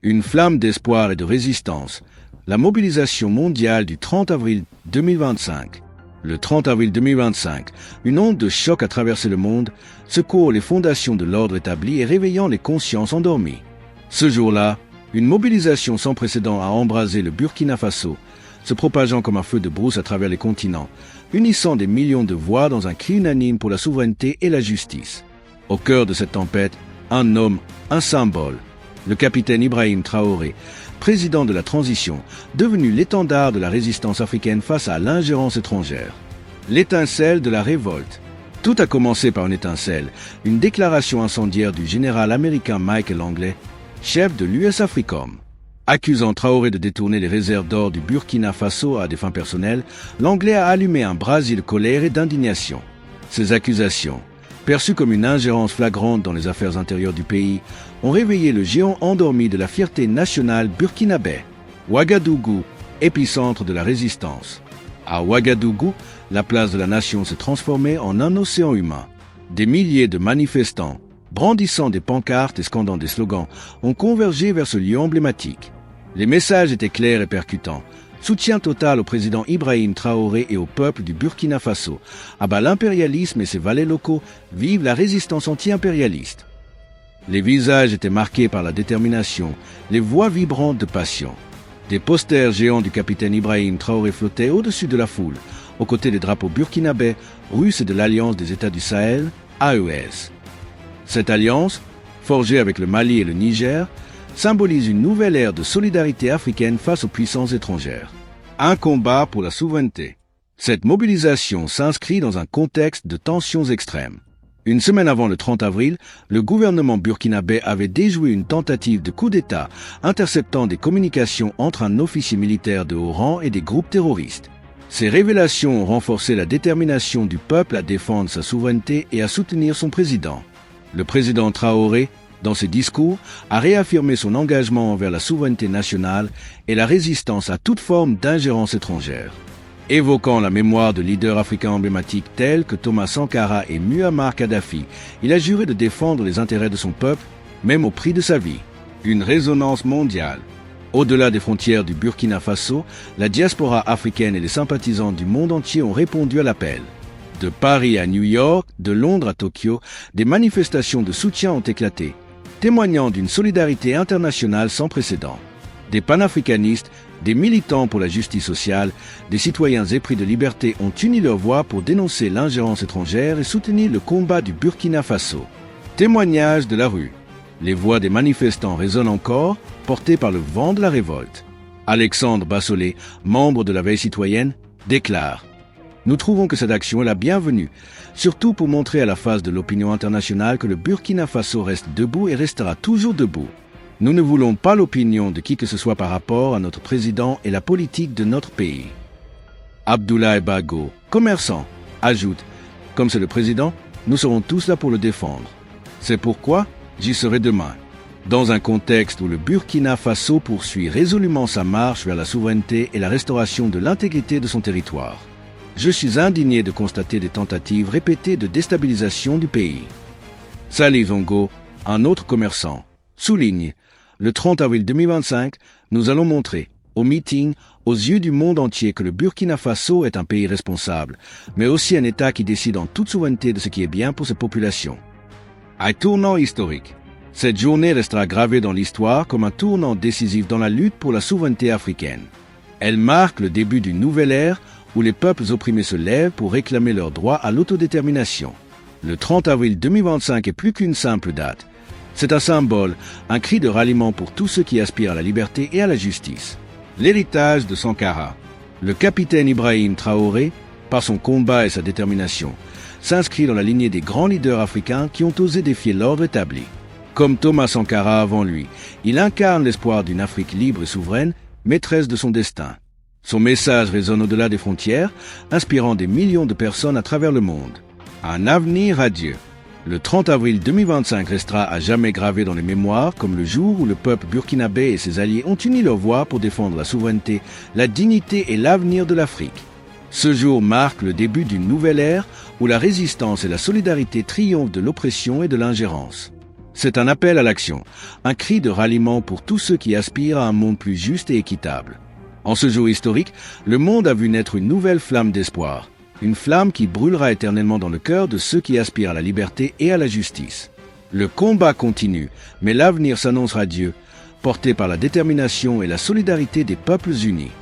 Une flamme d'espoir et de résistance. La mobilisation mondiale du 30 avril 2025. Le 30 avril 2025, une onde de choc a traversé le monde, secourant les fondations de l'ordre établi et réveillant les consciences endormies. Ce jour-là, une mobilisation sans précédent a embrasé le Burkina Faso, se propageant comme un feu de brousse à travers les continents, unissant des millions de voix dans un cri unanime pour la souveraineté et la justice. Au cœur de cette tempête, un homme, un symbole, le capitaine Ibrahim Traoré, président de la transition, devenu l'étendard de la résistance africaine face à l'ingérence étrangère. L'étincelle de la révolte. Tout a commencé par une étincelle, une déclaration incendiaire du général américain Michael Langley, chef de l'US AFRICOM. Accusant Traoré de détourner les réserves d'or du Burkina Faso à des fins personnelles, Langley a allumé un brasier de colère et d'indignation. Ces accusations, perçues comme une ingérence flagrante dans les affaires intérieures du pays, ont réveillé le géant endormi de la fierté nationale burkinabé. Ouagadougou, épicentre de la résistance. À Ouagadougou, la place de la nation s'est transformée en un océan humain. Des milliers de manifestants, brandissant des pancartes et scandant des slogans, ont convergé vers ce lieu emblématique. Les messages étaient clairs et percutants. Soutien total au président Ibrahim Traoré et au peuple du Burkina Faso. À bas l'impérialisme et ses valets locaux, vive la résistance anti-impérialiste. Les visages étaient marqués par la détermination, les voix vibrantes de passion. Des posters géants du capitaine Ibrahim Traoré flottaient au-dessus de la foule, aux côtés des drapeaux burkinabés, russes et de l'Alliance des États du Sahel, AES. Cette alliance, forgée avec le Mali et le Niger, symbolise une nouvelle ère de solidarité africaine face aux puissances étrangères. Un combat pour la souveraineté. Cette mobilisation s'inscrit dans un contexte de tensions extrêmes. Une semaine avant le 30 avril, le gouvernement burkinabé avait déjoué une tentative de coup d'État, interceptant des communications entre un officier militaire de haut rang et des groupes terroristes. Ces révélations ont renforcé la détermination du peuple à défendre sa souveraineté et à soutenir son président. Le président Traoré, dans ses discours, a réaffirmé son engagement envers la souveraineté nationale et la résistance à toute forme d'ingérence étrangère. Évoquant la mémoire de leaders africains emblématiques tels que Thomas Sankara et Muammar Kadhafi, il a juré de défendre les intérêts de son peuple, même au prix de sa vie. Une résonance mondiale. Au-delà des frontières du Burkina Faso, la diaspora africaine et les sympathisants du monde entier ont répondu à l'appel. De Paris à New York, de Londres à Tokyo, des manifestations de soutien ont éclaté, témoignant d'une solidarité internationale sans précédent. Des panafricanistes, des militants pour la justice sociale, des citoyens épris de liberté ont uni leur voix pour dénoncer l'ingérence étrangère et soutenir le combat du Burkina Faso. Témoignage de la rue. Les voix des manifestants résonnent encore, portées par le vent de la révolte. Alexandre Bassolé, membre de la Veille citoyenne, déclare « Nous trouvons que cette action est la bienvenue, surtout pour montrer à la face de l'opinion internationale que le Burkina Faso reste debout et restera toujours debout. Nous ne voulons pas l'opinion de qui que ce soit par rapport à notre président et la politique de notre pays. » Abdoulaye Bago, commerçant, ajoute « Comme c'est le président, nous serons tous là pour le défendre. C'est pourquoi j'y serai demain. » Dans un contexte où le Burkina Faso poursuit résolument sa marche vers la souveraineté et la restauration de l'intégrité de son territoire. Je suis indigné de constater des tentatives répétées de déstabilisation du pays. Salih Zongo, un autre commerçant, souligne « Le 30 avril 2025, nous allons montrer, au meeting, aux yeux du monde entier que le Burkina Faso est un pays responsable, mais aussi un État qui décide en toute souveraineté de ce qui est bien pour ses populations. » Un tournant historique. Cette journée restera gravée dans l'histoire comme un tournant décisif dans la lutte pour la souveraineté africaine. Elle marque le début d'une nouvelle ère où les peuples opprimés se lèvent pour réclamer leur droit à l'autodétermination. Le 30 avril 2025 est plus qu'une simple date. C'est un symbole, un cri de ralliement pour tous ceux qui aspirent à la liberté et à la justice. L'héritage de Sankara. Le capitaine Ibrahim Traoré, par son combat et sa détermination, s'inscrit dans la lignée des grands leaders africains qui ont osé défier l'ordre établi. Comme Thomas Sankara avant lui, il incarne l'espoir d'une Afrique libre et souveraine, maîtresse de son destin. Son message résonne au-delà des frontières, inspirant des millions de personnes à travers le monde. Un avenir radieux. Le 30 avril 2025 restera à jamais gravé dans les mémoires comme le jour où le peuple burkinabé et ses alliés ont uni leur voix pour défendre la souveraineté, la dignité et l'avenir de l'Afrique. Ce jour marque le début d'une nouvelle ère où la résistance et la solidarité triomphent de l'oppression et de l'ingérence. C'est un appel à l'action, un cri de ralliement pour tous ceux qui aspirent à un monde plus juste et équitable. En ce jour historique, le monde a vu naître une nouvelle flamme d'espoir, une flamme qui brûlera éternellement dans le cœur de ceux qui aspirent à la liberté et à la justice. Le combat continue, mais l'avenir s'annonce radieux, porté par la détermination et la solidarité des peuples unis.